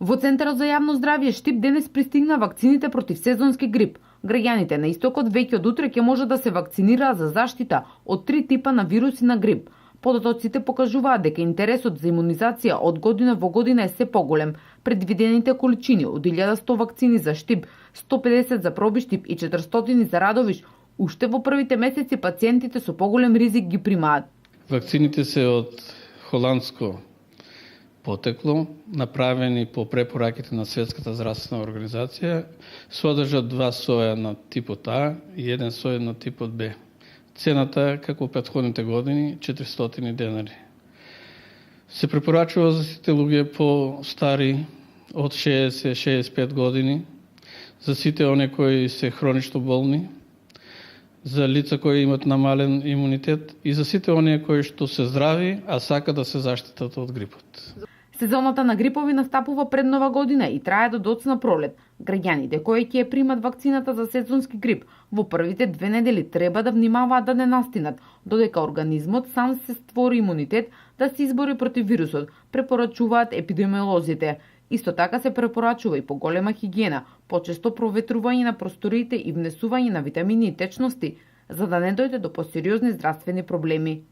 Во Центарот за јавно здравје Штип денес пристигна вакцините против сезонски грип. Граѓаните на истокот веќе од утре ќе може да се вакцинираат за заштита од 3 типа на вируси на грип. Податоците покажуваат дека интересот за имунизација од година во година е се поголем. Предвидените количини од 1100 вакцини за Штип, 150 за проби Штип и 400 за Радовиш, уште во првите месеци пациентите со поголем ризик ги примаат. Вакцините се од холандско потекло, направени по препораките на Светската здравствена организација, содржат 2 соја на типот А и 1 сој на типот Б. Цената, како претходните години, 400 денари. Се препорачува за сите луѓе по стари од 60-65 години, за сите оние кои се хронично болни, за лица кои имат намален имунитет и за сите оние кои што се здрави, а сака да се заштитат од грипот. Сезоната на грипови настапува пред Нова година и трае до доцна пролет. Граѓаните кои ќе ја примат вакцината за сезонски грип во првите 2 недели треба да внимаваат да не настинат, додека организмот сам се створи имунитет да се избори против вирусот, препорачуваат епидемиолозите. Исто така се препорачува и поголема хигиена, почесто проветрување на просториите и внесување на витамини и течности, за да не дојде до посериозни здравствени проблеми.